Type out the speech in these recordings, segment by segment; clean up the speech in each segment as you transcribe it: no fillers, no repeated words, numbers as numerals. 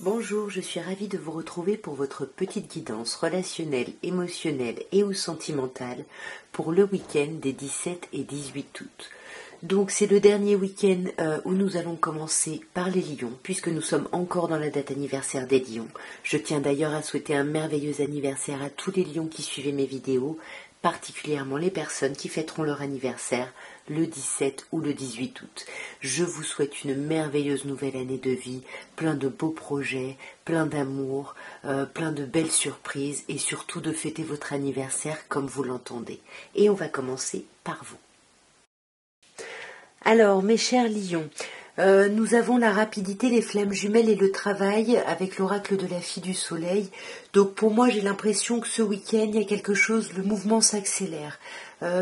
Bonjour, je suis ravie de vous retrouver pour votre petite guidance relationnelle, émotionnelle et ou sentimentale pour le week-end des 17 et 18 août. Donc c'est le dernier week-end où nous allons commencer par les lions, puisque nous sommes encore dans la date anniversaire des lions. Je tiens d'ailleurs à souhaiter un merveilleux anniversaire à tous les lions qui suivaient mes vidéos, particulièrement les personnes qui fêteront leur anniversaire le 17 ou le 18 août. Je vous souhaite une merveilleuse nouvelle année de vie, plein de beaux projets, plein d'amour, plein de belles surprises et surtout de fêter votre anniversaire comme vous l'entendez. Et on va commencer par vous. Alors, mes chers lions, nous avons la rapidité, les flammes jumelles et le travail avec l'oracle de la fille du soleil. Donc pour moi, j'ai l'impression que ce week-end, il y a quelque chose, le mouvement s'accélère.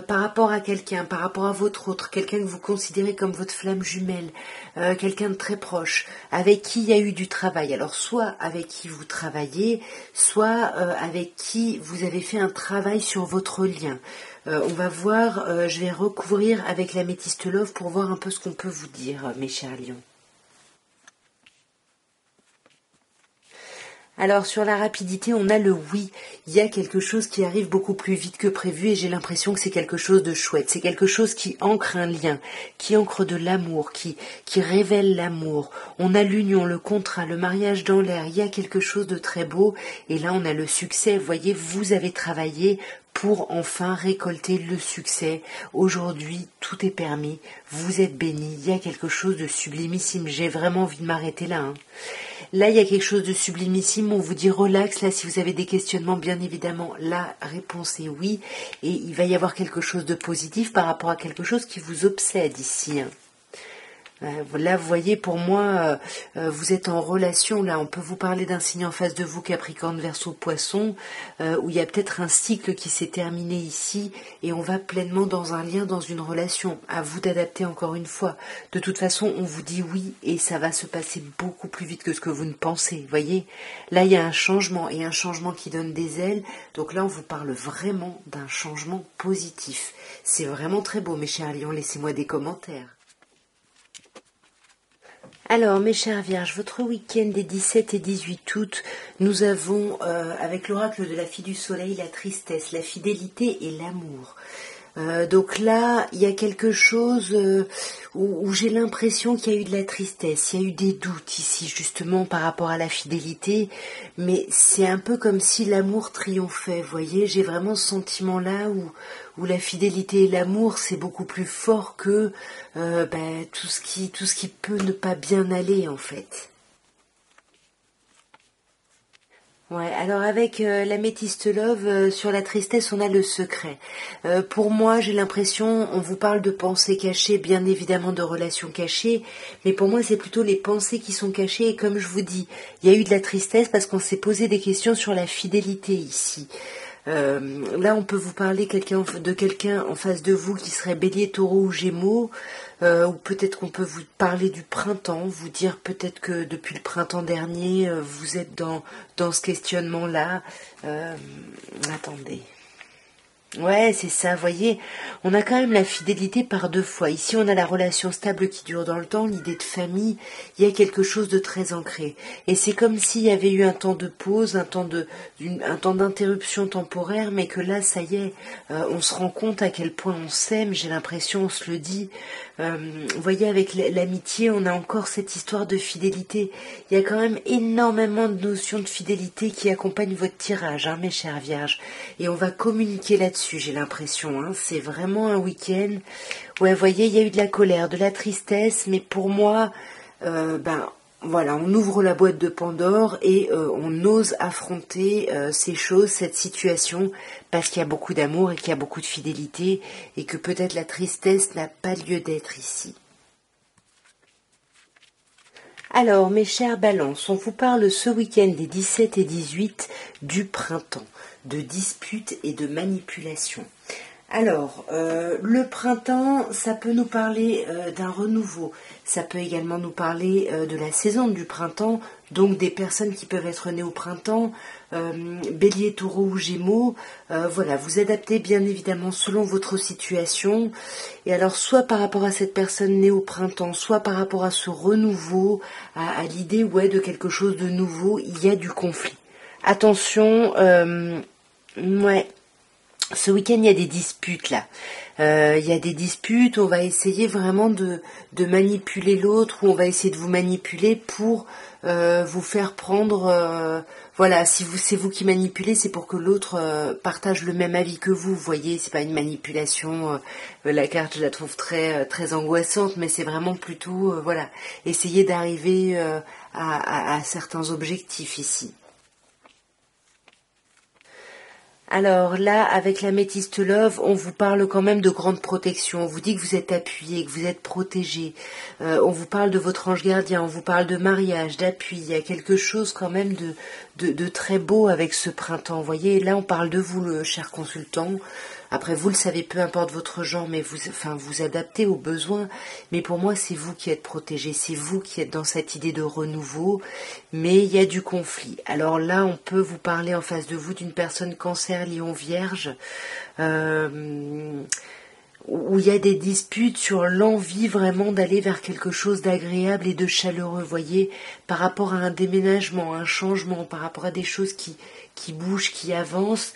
Par rapport à quelqu'un, par rapport à votre autre, quelqu'un que vous considérez comme votre flamme jumelle, quelqu'un de très proche, avec qui il y a eu du travail. Alors soit avec qui vous travaillez, soit avec qui vous avez fait un travail sur votre lien. On va voir, je vais recouvrir avec l'améthyste love pour voir un peu ce qu'on peut vous dire, mes chers lions. Alors sur la rapidité, on a le oui. Il y a quelque chose qui arrive beaucoup plus vite que prévu et j'ai l'impression que c'est quelque chose de chouette. C'est quelque chose qui ancre un lien, qui ancre de l'amour, qui révèle l'amour. On a l'union, le contrat, le mariage dans l'air. Il y a quelque chose de très beau et là on a le succès. Vous voyez, vous avez travaillé pour enfin récolter le succès. Aujourd'hui, tout est permis. Vous êtes bénis. Il y a quelque chose de sublimissime. J'ai vraiment envie de m'arrêter là. Là, il y a quelque chose de sublimissime. On vous dit relax. Là, si vous avez des questionnements, bien évidemment, la réponse est oui. Et il va y avoir quelque chose de positif par rapport à quelque chose qui vous obsède ici. Là, vous voyez, pour moi, vous êtes en relation. Là, on peut vous parler d'un signe en face de vous, Capricorne, Verseau, Poisson, où il y a peut-être un cycle qui s'est terminé ici, et on va pleinement dans un lien, dans une relation. À vous d'adapter encore une fois. De toute façon, on vous dit oui, et ça va se passer beaucoup plus vite que ce que vous ne pensez. Vous voyez, là, il y a un changement, et un changement qui donne des ailes. Donc là, on vous parle vraiment d'un changement positif. C'est vraiment très beau, mes chers lions. Laissez-moi des commentaires. Alors, mes chères vierges, votre week-end des 17 et 18 août, nous avons, avec l'oracle de la fille du soleil, la tristesse, la fidélité et l'amour. Donc là, il y a quelque chose où j'ai l'impression qu'il y a eu de la tristesse, il y a eu des doutes ici, justement, par rapport à la fidélité, mais c'est un peu comme si l'amour triomphait, vous voyez, j'ai vraiment ce sentiment-là où la fidélité et l'amour, c'est beaucoup plus fort que tout ce qui peut ne pas bien aller, en fait. Ouais, alors avec l'améthyste love, sur la tristesse, on a le secret. Pour moi, j'ai l'impression, on vous parle de pensées cachées, bien évidemment de relations cachées, mais pour moi, c'est plutôt les pensées qui sont cachées. Et comme je vous dis, il y a eu de la tristesse parce qu'on s'est posé des questions sur la fidélité ici. Là, on peut vous parler de quelqu'un en face de vous qui serait Bélier, Taureau ou Gémeaux, ou peut-être qu'on peut vous parler du printemps, vous dire peut-être que depuis le printemps dernier, vous êtes dans ce questionnement-là. Attendez. Ouais, c'est ça, voyez, on a quand même la fidélité par deux fois. Ici, on a la relation stable qui dure dans le temps, l'idée de famille, il y a quelque chose de très ancré. Et c'est comme s'il y avait eu un temps de pause, un temps d'interruption temporaire, mais que là, ça y est, on se rend compte à quel point on s'aime, j'ai l'impression, on se le dit. Vous voyez, avec l'amitié, on a encore cette histoire de fidélité. Il y a quand même énormément de notions de fidélité qui accompagnent votre tirage, mes chères vierges. Et on va communiquer là-dessus, j'ai l'impression. C'est vraiment un week-end. Ouais, vous voyez, il y a eu de la colère, de la tristesse, mais pour moi, voilà, on ouvre la boîte de Pandore et on ose affronter ces choses, cette situation, parce qu'il y a beaucoup d'amour et qu'il y a beaucoup de fidélité et que peut-être la tristesse n'a pas lieu d'être ici. Alors, mes chères balances, on vous parle ce week-end des 17 et 18 du printemps, de disputes et de manipulations. Alors, le printemps, ça peut nous parler d'un renouveau. Ça peut également nous parler de la saison du printemps, donc des personnes qui peuvent être nées au printemps, Bélier, Taureau ou Gémeaux. Voilà, vous adaptez bien évidemment selon votre situation. Et alors, soit par rapport à cette personne née au printemps, soit par rapport à ce renouveau, à l'idée de quelque chose de nouveau, il y a du conflit. Attention, ouais. Ce week-end, il y a des disputes là. Il y a des disputes, on va essayer vraiment de manipuler l'autre, ou on va essayer de vous manipuler pour vous faire prendre... voilà, si c'est vous qui manipulez, c'est pour que l'autre partage le même avis que vous. Vous voyez, c'est pas une manipulation. La carte, je la trouve très angoissante, mais c'est vraiment plutôt, voilà, essayer d'arriver à certains objectifs ici. Alors là, avec l'améthyste love, on vous parle quand même de grande protection. On vous dit que vous êtes appuyé, que vous êtes protégé. On vous parle de votre ange gardien, on vous parle de mariage, d'appui. Il y a quelque chose quand même de très beau avec ce printemps. Vous voyez, là on parle de vous, le cher consultant. Après, vous le savez, peu importe votre genre, mais vous adaptez aux besoins. Mais pour moi, c'est vous qui êtes protégé, c'est vous qui êtes dans cette idée de renouveau. Mais il y a du conflit. Alors là, on peut vous parler en face de vous d'une personne Cancer, Lion, Vierge, où il y a des disputes sur l'envie vraiment d'aller vers quelque chose d'agréable et de chaleureux, voyez, par rapport à un déménagement, un changement, par rapport à des choses qui bougent, qui avancent.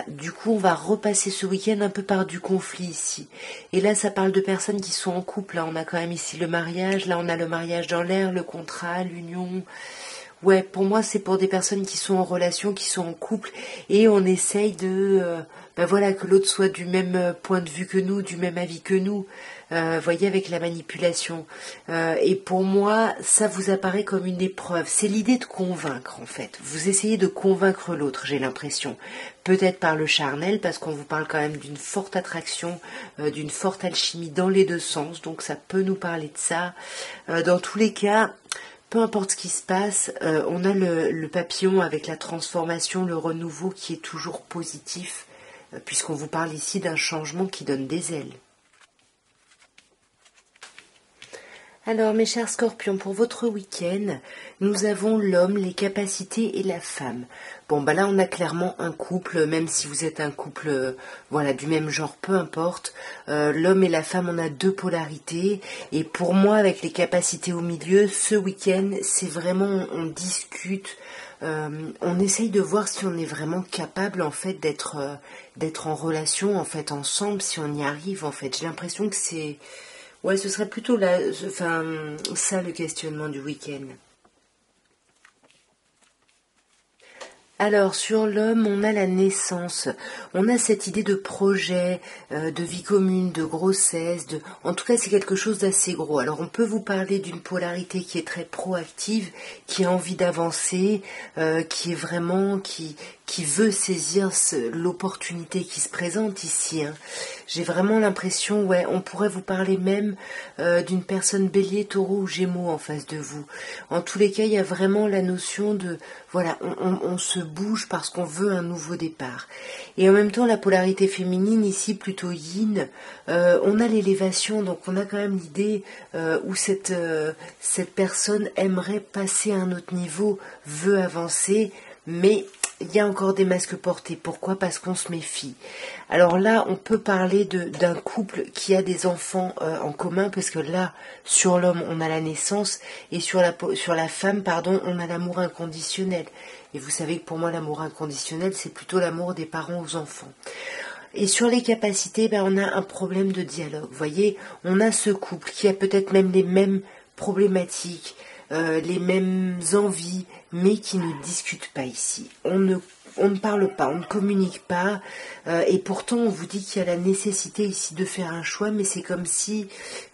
Du coup, on va repasser ce week-end un peu par du conflit ici. Et là, ça parle de personnes qui sont en couple. Là, on a quand même ici le mariage. Là, on a le mariage dans l'air, le contrat, l'union. Ouais, pour moi, c'est pour des personnes qui sont en relation, qui sont en couple. Et on essaye de... voilà, que l'autre soit du même point de vue que nous, du même avis que nous. Voyez, avec la manipulation. Et pour moi, ça vous apparaît comme une épreuve. C'est l'idée de convaincre, en fait. Vous essayez de convaincre l'autre, j'ai l'impression. Peut-être par le charnel, parce qu'on vous parle quand même d'une forte attraction, d'une forte alchimie dans les deux sens. Donc ça peut nous parler de ça. Dans tous les cas... Peu importe ce qui se passe, on a le papillon avec la transformation, le renouveau qui est toujours positif, puisqu'on vous parle ici d'un changement qui donne des ailes. Alors mes chers scorpions, pour votre week-end, nous avons l'homme, les capacités et la femme. Bon là on a clairement un couple, même si vous êtes un couple du même genre, peu importe. L'homme et la femme, on a deux polarités. Et pour moi, avec les capacités au milieu, ce week-end, c'est vraiment, on discute, on essaye de voir si on est vraiment capable en fait d'être en relation en fait ensemble, si on y arrive en fait. J'ai l'impression que c'est... Ouais, ce serait plutôt ça le questionnement du week-end. Alors, sur l'homme, on a la naissance, on a cette idée de projet, de vie commune, de grossesse, en tout cas c'est quelque chose d'assez gros. Alors on peut vous parler d'une polarité qui est très proactive, qui a envie d'avancer, qui est vraiment, qui veut saisir l'opportunité qui se présente ici. J'ai vraiment l'impression, on pourrait vous parler même d'une personne bélier, taureau ou gémeaux en face de vous. En tous les cas, il y a vraiment la notion de, on se bouge parce qu'on veut un nouveau départ. Et en même temps, la polarité féminine, ici plutôt yin, on a l'élévation, donc on a quand même l'idée où cette personne aimerait passer à un autre niveau, veut avancer, mais il y a encore des masques portés. Pourquoi ? Parce qu'on se méfie. Alors là, on peut parler d'un couple qui a des enfants en commun, parce que là, sur l'homme, on a la naissance, et sur la femme, on a l'amour inconditionnel. Et vous savez que pour moi, l'amour inconditionnel, c'est plutôt l'amour des parents aux enfants. Et sur les capacités, on a un problème de dialogue. Vous voyez, on a ce couple qui a peut-être même les mêmes problématiques, les mêmes envies, mais qui ne discutent pas ici. On ne parle pas, on ne communique pas, et pourtant on vous dit qu'il y a la nécessité ici de faire un choix, mais c'est comme si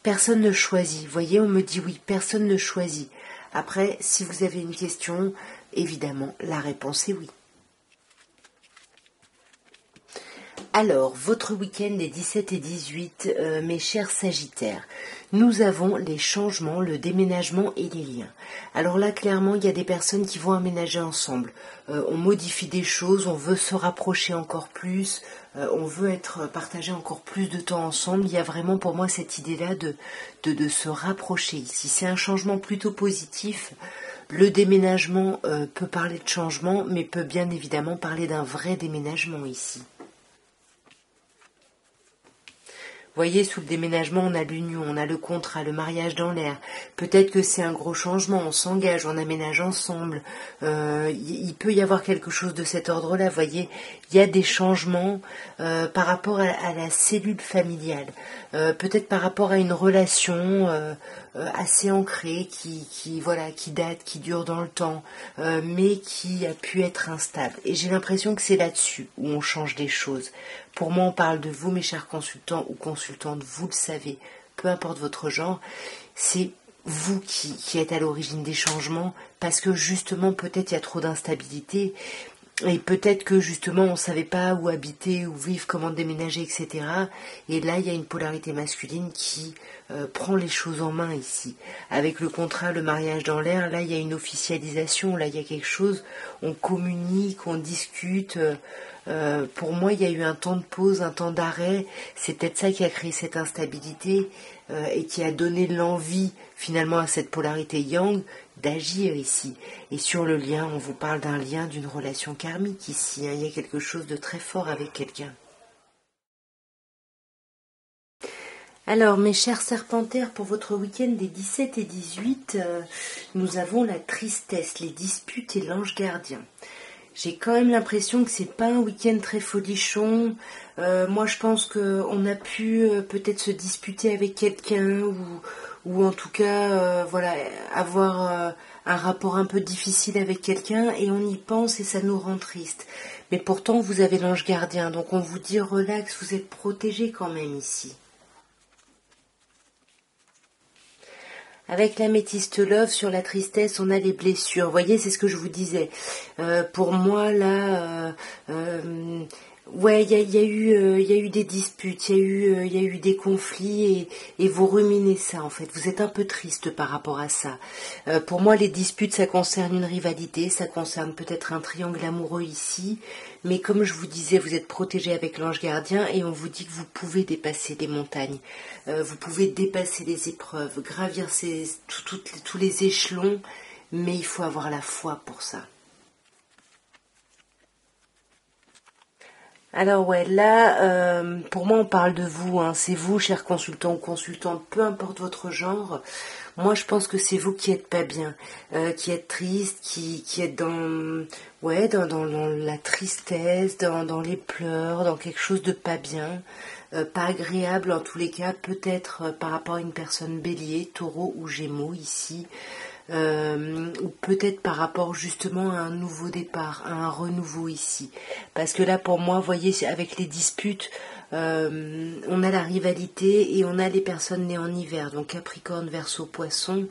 personne ne choisit. Vous voyez, on me dit oui, personne ne choisit. Après, si vous avez une question, évidemment, la réponse est oui. Alors, votre week-end des 17 et 18, mes chers Sagittaires, nous avons les changements, le déménagement et les liens. Alors là, clairement, il y a des personnes qui vont aménager ensemble. On modifie des choses, on veut se rapprocher encore plus, on veut partager encore plus de temps ensemble. Il y a vraiment pour moi cette idée-là de se rapprocher ici. C'est un changement plutôt positif. Le déménagement peut parler de changement, mais peut bien évidemment parler d'un vrai déménagement ici. Vous voyez, sous le déménagement, on a l'union, on a le contrat, le mariage dans l'air. Peut-être que c'est un gros changement, on s'engage, on aménage ensemble. Il peut y avoir quelque chose de cet ordre-là, vous voyez. Il y a des changements par rapport à la cellule familiale. Peut-être par rapport à une relation assez ancrée, qui date, qui dure dans le temps, mais qui a pu être instable. Et j'ai l'impression que c'est là-dessus où on change des choses. Pour moi, on parle de vous, mes chers consultants ou consultantes, vous le savez, peu importe votre genre, c'est vous qui êtes à l'origine des changements, parce que justement, peut-être il y a trop d'instabilité, et peut-être que justement, on ne savait pas où habiter, où vivre, comment déménager, etc. Et là, il y a une polarité masculine qui prend les choses en main ici. Avec le contrat, le mariage dans l'air, là, il y a une officialisation, là, il y a quelque chose, on communique, on discute. Pour moi, il y a eu un temps de pause, un temps d'arrêt. C'est peut-être ça qui a créé cette instabilité et qui a donné l'envie, finalement, à cette polarité yang d'agir ici. Et sur le lien, on vous parle d'un lien, d'une relation karmique ici. Il y a quelque chose de très fort avec quelqu'un. Alors, mes chers serpentaires, pour votre week-end des 17 et 18, nous avons la tristesse, les disputes et l'ange gardien. J'ai quand même l'impression que c'est pas un week-end très folichon. Moi, je pense qu'on a pu peut-être se disputer avec quelqu'un ou en tout cas, avoir un rapport un peu difficile avec quelqu'un et on y pense et ça nous rend triste. Mais pourtant, vous avez l'ange gardien, donc on vous dit relax, vous êtes protégé quand même ici. Avec l'améthyste love, sur la tristesse, on a les blessures. Vous voyez, c'est ce que je vous disais. Pour moi, là, ouais, il y a eu des disputes, il y a eu des conflits et vous ruminez ça en fait. Vous êtes un peu triste par rapport à ça. Pour moi, les disputes, ça concerne une rivalité, ça concerne peut-être un triangle amoureux ici. Mais comme je vous disais, vous êtes protégé avec l'ange gardien et on vous dit que vous pouvez dépasser les montagnes. Vous pouvez dépasser les épreuves, gravir tous les échelons, mais il faut avoir la foi pour ça. Alors ouais, là, pour moi on parle de vous, hein. C'est vous, chers consultants ou consultantes, peu importe votre genre. Moi je pense que c'est vous qui êtes pas bien, qui êtes triste, qui êtes dans la tristesse, dans les pleurs, dans quelque chose de pas bien, pas agréable en tous les cas, peut-être par rapport à une personne bélier, taureau ou gémeaux ici. Ou peut-être par rapport justement à un nouveau départ, à un renouveau ici. Parce que là, pour moi, vous voyez, avec les disputes, on a la rivalité et on a les personnes nées en hiver, donc Capricorne, Verseau, Poisson.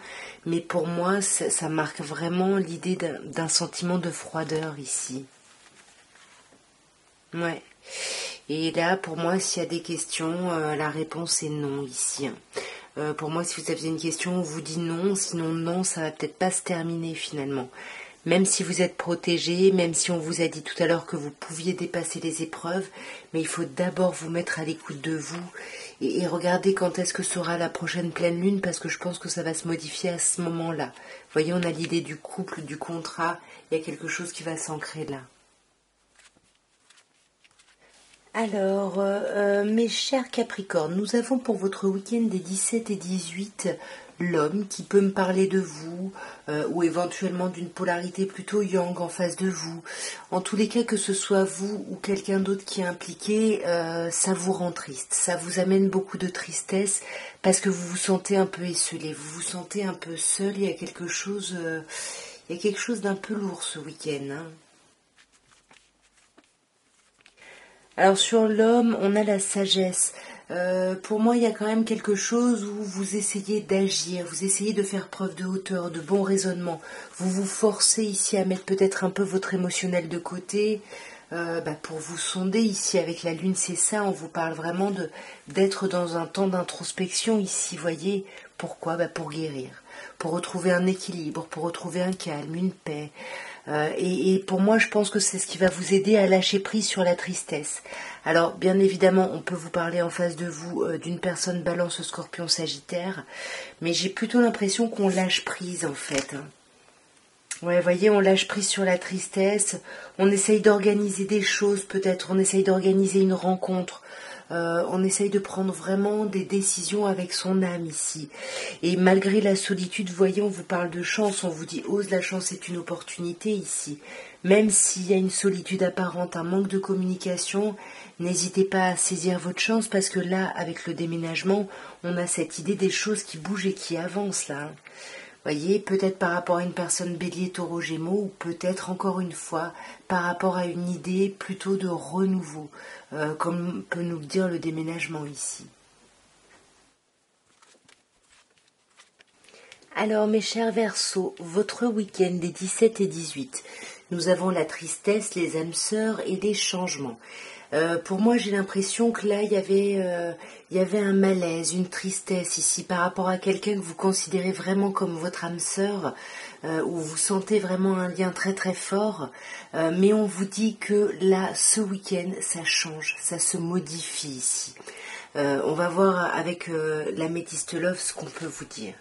Mais pour moi, ça marque vraiment l'idée d'un sentiment de froideur ici. Ouais. Et là, pour moi, s'il y a des questions, la réponse est non ici. Pour moi, si vous aviez une question, on vous dit non, sinon non, ça va peut-être pas se terminer finalement. Même si vous êtes protégé, même si on vous a dit tout à l'heure que vous pouviez dépasser les épreuves, mais il faut d'abord vous mettre à l'écoute de vous et regarder quand est-ce que sera la prochaine pleine lune, parce que je pense que ça va se modifier à ce moment-là. Vous voyez, on a l'idée du couple, du contrat, il y a quelque chose qui va s'ancrer là. Alors, mes chers Capricornes, nous avons pour votre week-end des 17 et 18 l'homme qui peut me parler de vous ou éventuellement d'une polarité plutôt yang en face de vous. En tous les cas, que ce soit vous ou quelqu'un d'autre qui est impliqué, ça vous rend triste, ça vous amène beaucoup de tristesse parce que vous vous sentez un peu esselé, vous vous sentez un peu seul, il y a quelque chose d'un peu lourd ce week-end, hein. Alors sur l'homme, on a la sagesse. Pour moi, il y a quand même quelque chose où vous essayez d'agir, vous essayez de faire preuve de hauteur, de bon raisonnement. Vous vous forcez ici à mettre peut-être un peu votre émotionnel de côté. pour vous sonder ici avec la lune, c'est ça, on vous parle vraiment d'être dans un temps d'introspection ici, voyez, pourquoi? Pour guérir, pour retrouver un équilibre, pour retrouver un calme, une paix. Et pour moi, je pense que c'est ce qui va vous aider à lâcher prise sur la tristesse. Alors, bien évidemment, on peut vous parler en face de vous d'une personne Balance, Scorpion, Sagittaire, mais j'ai plutôt l'impression qu'on lâche prise en fait. Ouais, voyez, on lâche prise sur la tristesse, on essaye d'organiser des choses peut-être, on essaye d'organiser une rencontre, on essaye de prendre vraiment des décisions avec son âme ici. Et malgré la solitude, vous voyez, on vous parle de chance, on vous dit ose, la chance est une opportunité ici. Même s'il y a une solitude apparente, un manque de communication, n'hésitez pas à saisir votre chance parce que là, avec le déménagement, on a cette idée des choses qui bougent et qui avancent là. Voyez, peut-être par rapport à une personne bélier, taureau, gémeaux, ou peut-être encore une fois par rapport à une idée plutôt de renouveau, comme peut nous le dire le déménagement ici. Alors mes chers Verseaux, votre week-end des 17 et 18, nous avons la tristesse, les âmes sœurs et les changements. Pour moi, j'ai l'impression que là, il y avait un malaise, une tristesse ici par rapport à quelqu'un que vous considérez vraiment comme votre âme sœur, où vous sentez vraiment un lien très très fort. Mais on vous dit que là, ce week-end, ça change, ça se modifie ici. On va voir avec l'améthyste love ce qu'on peut vous dire.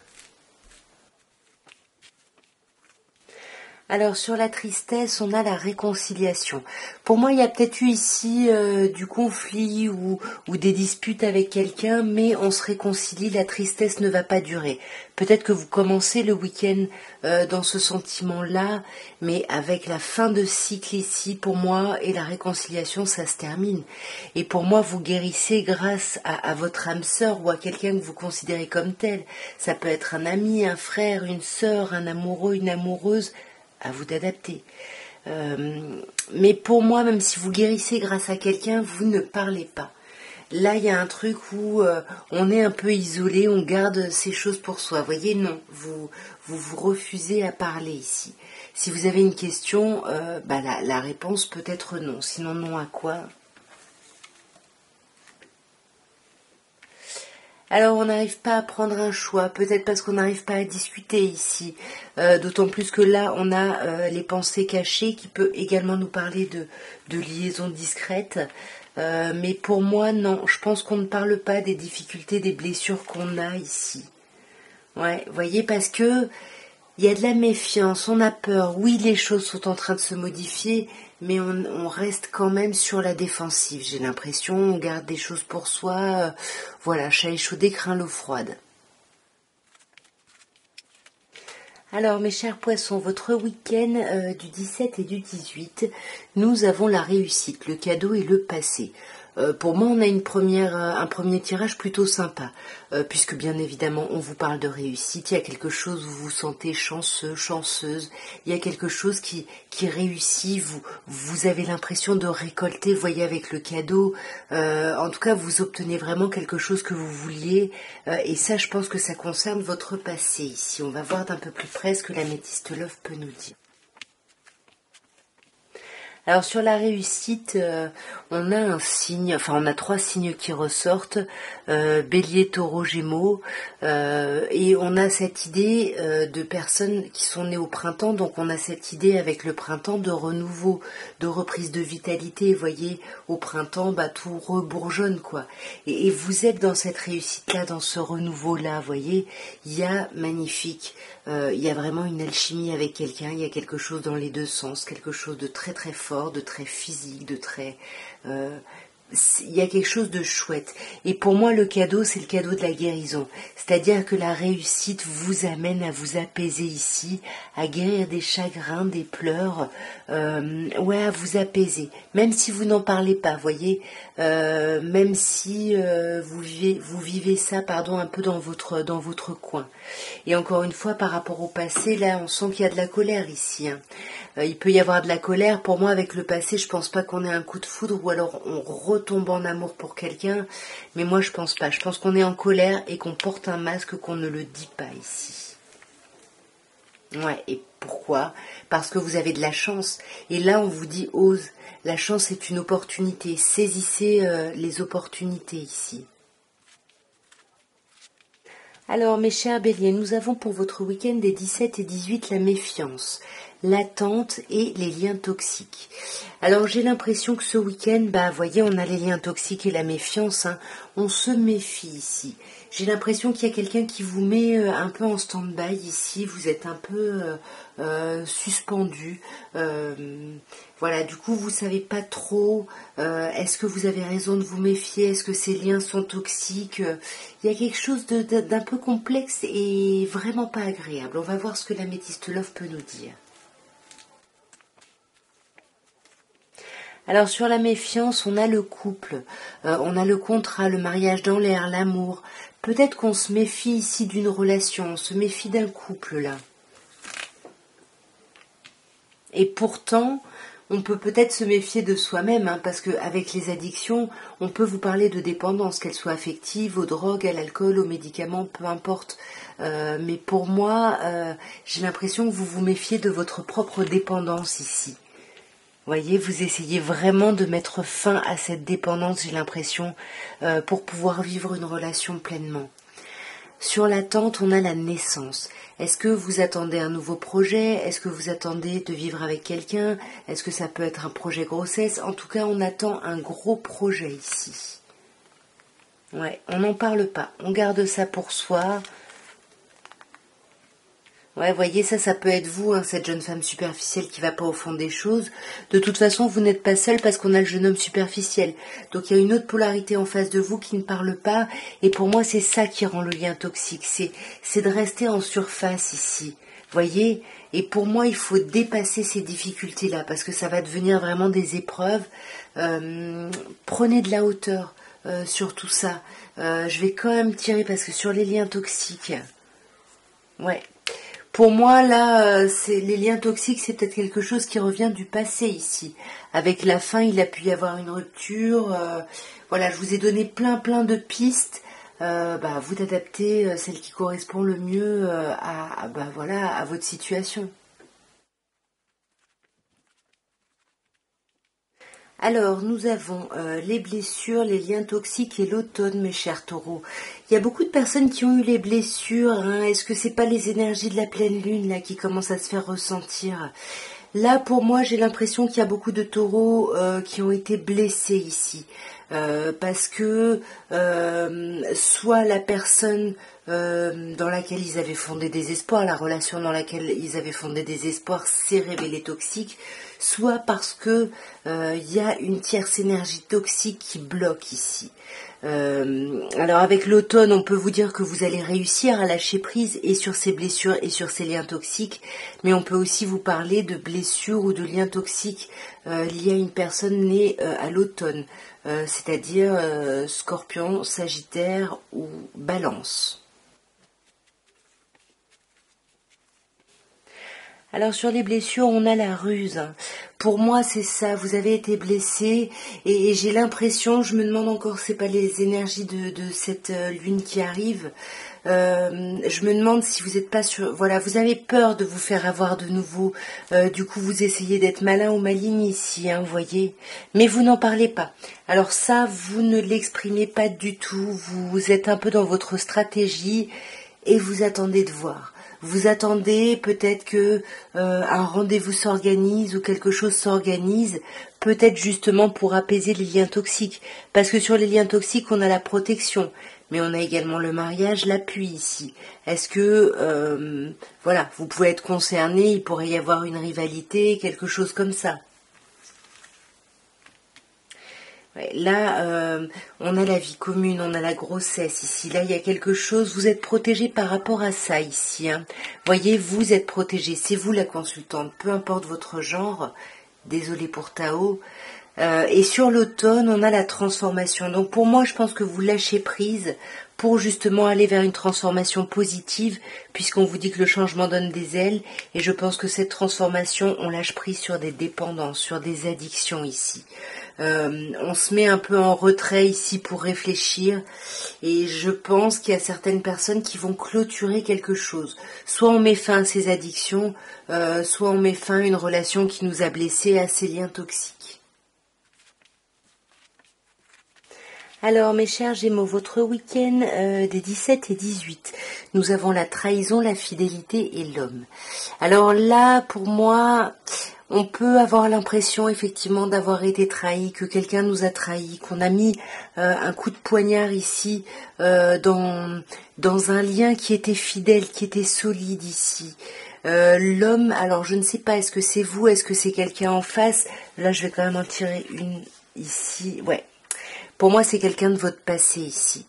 Alors sur la tristesse, on a la réconciliation. Pour moi, il y a peut-être eu ici du conflit ou des disputes avec quelqu'un, mais on se réconcilie, la tristesse ne va pas durer. Peut-être que vous commencez le week-end dans ce sentiment-là, mais avec la fin de cycle ici, pour moi, et la réconciliation, ça se termine. Et pour moi, vous guérissez grâce à votre âme sœur ou à quelqu'un que vous considérez comme tel. Ça peut être un ami, un frère, une sœur, un amoureux, une amoureuse, à vous d'adapter. Mais pour moi, même si vous guérissez grâce à quelqu'un, vous ne parlez pas. Là, il y a un truc où on est un peu isolé, on garde ces choses pour soi. Vous voyez, non, vous refusez à parler ici. Si vous avez une question, la réponse peut être non. Sinon, non à quoi ? Alors on n'arrive pas à prendre un choix, peut-être parce qu'on n'arrive pas à discuter ici. D'autant plus que là, on a les pensées cachées qui peut également nous parler de liaisons discrètes. Mais pour moi, non, je pense qu'on ne parle pas des difficultés, des blessures qu'on a ici. Ouais, vous voyez, parce que il y a de la méfiance, on a peur. Oui, les choses sont en train de se modifier, mais on reste quand même sur la défensive. J'ai l'impression, on garde des choses pour soi. Voilà, chat échaudé craint l'eau froide. Alors, mes chers poissons, votre week-end du 17 et du 18, nous avons la réussite, le cadeau et le passé. Pour moi, on a un premier tirage plutôt sympa, puisque bien évidemment, on vous parle de réussite. Il y a quelque chose où vous vous sentez chanceux, chanceuse. Il y a quelque chose qui réussit. Vous avez l'impression de récolter. Vous voyez, avec le cadeau. En tout cas, vous obtenez vraiment quelque chose que vous vouliez. Et ça, je pense que ça concerne votre passé ici. On va voir d'un peu plus près ce que l'améthyste love peut nous dire. Alors sur la réussite, on a un signe, enfin on a 3 signes qui ressortent, Bélier, Taureau, Gémeaux, et on a cette idée de personnes qui sont nées au printemps, donc on a cette idée avec le printemps de renouveau, de reprise de vitalité. Vous voyez, au printemps, tout rebourgeonne quoi. Et vous êtes dans cette réussite-là, dans ce renouveau-là, vous voyez, il y a magnifique. Il y a vraiment une alchimie avec quelqu'un, il y a quelque chose dans les deux sens, quelque chose de très très fort, de très physique, de très... il y a quelque chose de chouette. Et pour moi, le cadeau, c'est le cadeau de la guérison. C'est-à-dire que la réussite vous amène à vous apaiser ici, à guérir des chagrins, des pleurs, à vous apaiser. Même si vous n'en parlez pas, voyez, même si vous vivez ça, un peu dans votre coin. Et encore une fois, par rapport au passé, là, on sent qu'il y a de la colère ici. Il peut y avoir de la colère. Pour moi, avec le passé, je pense pas qu'on ait un coup de foudre ou alors on retombe en amour pour quelqu'un. Mais moi, je pense pas. Je pense qu'on est en colère et qu'on porte un masque, qu'on ne le dit pas ici. Ouais, et pourquoi? Parce que vous avez de la chance. Et là, on vous dit ose. La chance est une opportunité. Saisissez les opportunités ici. Alors, mes chers béliers, nous avons pour votre week-end des 17 et 18 la méfiance, l'attente et les liens toxiques. Alors, j'ai l'impression que ce week-end, voyez, on a les liens toxiques et la méfiance, hein. On se méfie ici. J'ai l'impression qu'il y a quelqu'un qui vous met un peu en stand-by ici, vous êtes un peu suspendu. Voilà, du coup, vous savez pas trop, est-ce que vous avez raison de vous méfier, est-ce que ces liens sont toxiques? Il y a quelque chose d'un peu complexe et vraiment pas agréable. On va voir ce que l'améthyste love peut nous dire. Alors sur la méfiance, on a le couple, on a le contrat, le mariage dans l'air, l'amour. Peut-être qu'on se méfie ici d'une relation, on se méfie d'un couple là. Et pourtant, on peut peut-être se méfier de soi-même, hein, parce qu'avec les addictions, on peut vous parler de dépendance, qu'elle soit affective, aux drogues, à l'alcool, aux médicaments, peu importe. Mais pour moi, j'ai l'impression que vous vous méfiez de votre propre dépendance ici. Voyez, vous essayez vraiment de mettre fin à cette dépendance, j'ai l'impression, pour pouvoir vivre une relation pleinement. Sur l'attente, on a la naissance. Est-ce que vous attendez un nouveau projet? Est-ce que vous attendez de vivre avec quelqu'un? Est-ce que ça peut être un projet grossesse? En tout cas, on attend un gros projet ici. Ouais, on n'en parle pas. On garde ça pour soi. Ouais, voyez, ça peut être vous, hein, cette jeune femme superficielle qui va pas au fond des choses. De toute façon, vous n'êtes pas seul parce qu'on a le jeune homme superficiel. Donc il y a une autre polarité en face de vous qui ne parle pas. Et pour moi, c'est ça qui rend le lien toxique. C'est de rester en surface ici. Voyez? Et pour moi, il faut dépasser ces difficultés-là parce que ça va devenir vraiment des épreuves. Prenez de la hauteur sur tout ça. Je vais quand même tirer parce que sur les liens toxiques... Ouais. Pour moi, là, les liens toxiques, c'est peut-être quelque chose qui revient du passé ici. Avec la fin, il a pu y avoir une rupture. Voilà, je vous ai donné plein de pistes. Vous d'adapter celle qui correspond le mieux à votre situation. Alors, nous avons les blessures, les liens toxiques et l'automne, mes chers taureaux. Il y a beaucoup de personnes qui ont eu les blessures. Hein. Est-ce que c'est pas les énergies de la pleine lune là qui commencent à se faire ressentir? Là, pour moi, j'ai l'impression qu'il y a beaucoup de taureaux qui ont été blessés ici. Parce que soit la personne dans laquelle ils avaient fondé des espoirs, la relation dans laquelle ils avaient fondé des espoirs s'est révélée toxique, soit parce que y a une tierce énergie toxique qui bloque ici. Alors avec l'automne, on peut vous dire que vous allez réussir à lâcher prise et sur ces blessures et sur ces liens toxiques, mais on peut aussi vous parler de blessures ou de liens toxiques liés à une personne née à l'automne, c'est-à-dire Scorpion, Sagittaire ou Balance. Alors sur les blessures, on a la ruse. Pour moi, c'est ça. Vous avez été blessé et j'ai l'impression, je me demande encore, c'est pas les énergies de cette lune qui arrive. Je me demande si vous n'êtes pas sûr. Voilà, vous avez peur de vous faire avoir de nouveau. Du coup, vous essayez d'être malin ou maligne ici, hein, vous voyez. Mais vous n'en parlez pas. Alors ça, vous ne l'exprimez pas du tout. Vous êtes un peu dans votre stratégie et vous attendez de voir. Vous attendez peut-être que un rendez-vous s'organise ou quelque chose s'organise, peut-être justement pour apaiser les liens toxiques. Parce que sur les liens toxiques, on a la protection, mais on a également le mariage, l'appui ici. Est-ce que, vous pouvez être concerné, il pourrait y avoir une rivalité, quelque chose comme ça. Là, on a la vie commune, on a la grossesse ici. Là, il y a quelque chose, vous êtes protégé par rapport à ça ici. Hein. Voyez, vous êtes protégé, c'est vous la consultante, peu importe votre genre. Désolée pour Tao. Et sur l'automne, on a la transformation. Donc pour moi, je pense que vous lâchez prise pour justement aller vers une transformation positive, puisqu'on vous dit que le changement donne des ailes, et je pense que cette transformation, on lâche prise sur des dépendances, sur des addictions ici. On se met un peu en retrait ici pour réfléchir, et je pense qu'il y a certaines personnes qui vont clôturer quelque chose. Soit on met fin à ces addictions, soit on met fin à une relation qui nous a blessés, à ces liens toxiques. Alors mes chers Gémeaux, votre week-end des 17 et 18, nous avons la trahison, la fidélité et l'homme. Alors là, pour moi, on peut avoir l'impression effectivement d'avoir été trahi, que quelqu'un nous a trahi, qu'on a mis un coup de poignard ici dans un lien qui était fidèle, qui était solide ici. L'homme, alors je ne sais pas, est-ce que c'est vous, est-ce que c'est quelqu'un en face? Là, je vais quand même en tirer une ici, ouais. Pour moi, c'est quelqu'un de votre passé ici.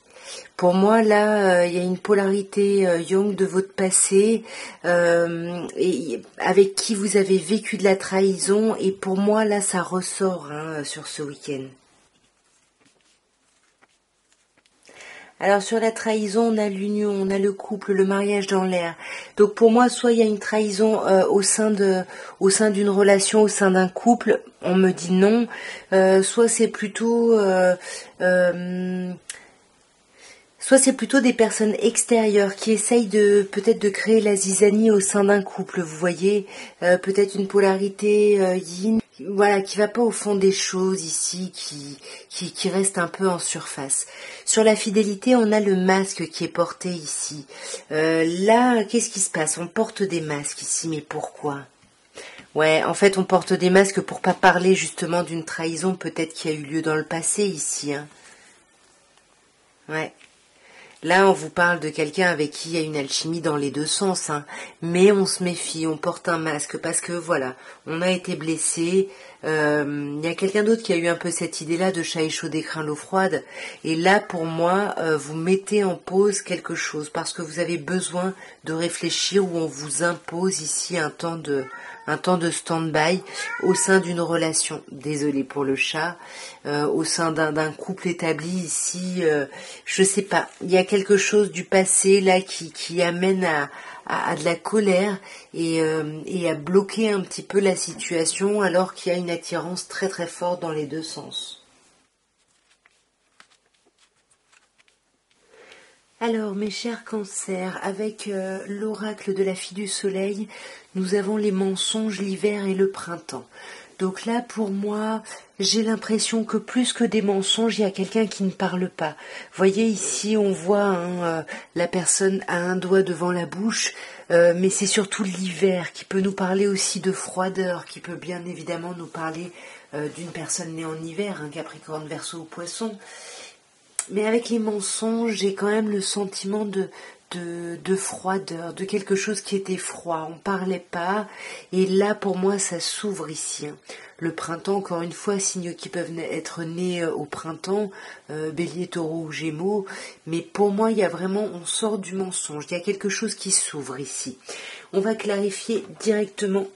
Pour moi, là, il y a une polarité yang de votre passé, et avec qui vous avez vécu de la trahison. Et pour moi, là, ça ressort sur ce week-end. Alors sur la trahison, on a l'union, on a le couple, le mariage dans l'air. Donc pour moi, soit il y a une trahison au sein d'une relation, au sein d'un couple, on me dit non. Soit c'est plutôt des personnes extérieures qui essayent peut-être de créer la zizanie au sein d'un couple. Vous voyez, peut-être une polarité yin. Voilà, qui va pas au fond des choses ici, qui reste un peu en surface. Sur la fidélité, on a le masque qui est porté ici. Là, qu'est-ce qui se passe? On porte des masques ici, mais pourquoi? Ouais, en fait, on porte des masques pour pas parler justement d'une trahison peut-être qui a eu lieu dans le passé ici. Ouais. Là, on vous parle de quelqu'un avec qui il y a une alchimie dans les deux sens, mais on se méfie, on porte un masque parce que voilà, on a été blessé. Il y a quelqu'un d'autre qui a eu un peu cette idée-là de chat échaudé craint l'eau froide. Et là, pour moi, vous mettez en pause quelque chose parce que vous avez besoin de réfléchir ou on vous impose ici un temps de stand-by au sein d'une relation. Désolée pour le chat. Au sein d'un couple établi ici, je sais pas. Il y a quelque chose du passé là qui amène à de la colère et à bloquer un petit peu la situation alors qu'il y a une attirance très très forte dans les deux sens. Alors, mes chers cancers, avec l'oracle de la fille du soleil, nous avons les mensonges, l'hiver et le printemps. Donc là, pour moi, j'ai l'impression que plus que des mensonges, il y a quelqu'un qui ne parle pas. Vous voyez, ici, on voit la personne a un doigt devant la bouche, mais c'est surtout l'hiver qui peut nous parler aussi de froideur, qui peut bien évidemment nous parler d'une personne née en hiver, un Capricorne, Verseau ou Poisson. Mais avec les mensonges, j'ai quand même le sentiment de froideur, de quelque chose qui était froid. On parlait pas. Et là, pour moi, ça s'ouvre ici. Le printemps, encore une fois, signes qui peuvent être nés au printemps, Bélier, Taureau ou Gémeaux. Mais pour moi, il y a vraiment, on sort du mensonge. Il y a quelque chose qui s'ouvre ici. On va clarifier directement.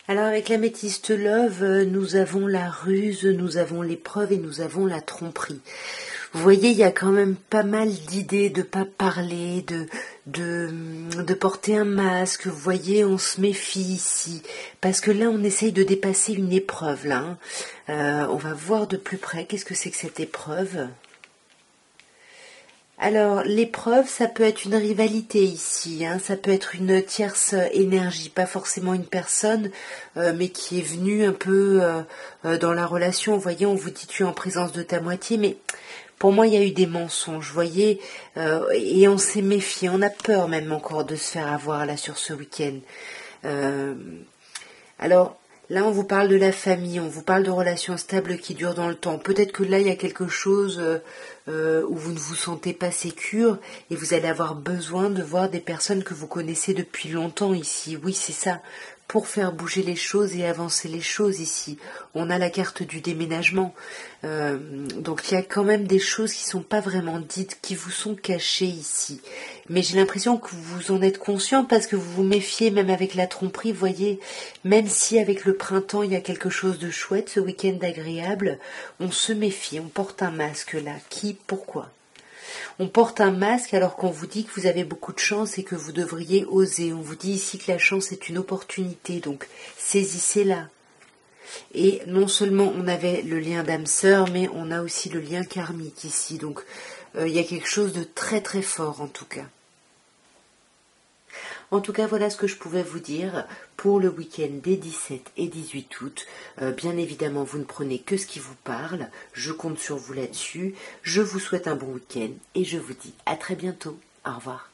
Alors avec l'améthyste love, nous avons la ruse, nous avons l'épreuve et nous avons la tromperie. Vous voyez, il y a quand même pas mal d'idées de pas parler, de porter un masque. Vous voyez, on se méfie ici. Parce que là, on essaye de dépasser une épreuve, là. On va voir de plus près qu'est-ce que c'est que cette épreuve. Alors, l'épreuve, ça peut être une rivalité ici, ça peut être une tierce énergie, pas forcément une personne, mais qui est venue un peu dans la relation. Vous voyez, on vous dit tu es en présence de ta moitié, mais pour moi, il y a eu des mensonges, vous voyez, et on s'est méfié, on a peur même encore de se faire avoir là sur ce week-end. Alors, là, on vous parle de la famille, on vous parle de relations stables qui durent dans le temps. Peut-être que là, il y a quelque chose où vous ne vous sentez pas sécure et vous allez avoir besoin de voir des personnes que vous connaissez depuis longtemps ici. Oui, c'est ça. pour faire bouger les choses et avancer les choses ici. On a la carte du déménagement. Donc il y a quand même des choses qui ne sont pas vraiment dites, qui vous sont cachées ici. Mais j'ai l'impression que vous en êtes conscient parce que vous vous méfiez même avec la tromperie. Vous voyez, même si avec le printemps il y a quelque chose de chouette, ce week-end agréable, on se méfie, on porte un masque là. Qui, pourquoi ? On porte un masque alors qu'on vous dit que vous avez beaucoup de chance et que vous devriez oser. On vous dit ici que la chance est une opportunité, donc saisissez-la. Et non seulement on avait le lien d'âme-sœur, mais on a aussi le lien karmique ici. Donc il y a quelque chose de très très fort en tout cas. En tout cas, voilà ce que je pouvais vous dire pour le week-end des 17 et 18 août. Bien évidemment, vous ne prenez que ce qui vous parle. Je compte sur vous là-dessus. Je vous souhaite un bon week-end et je vous dis à très bientôt. Au revoir.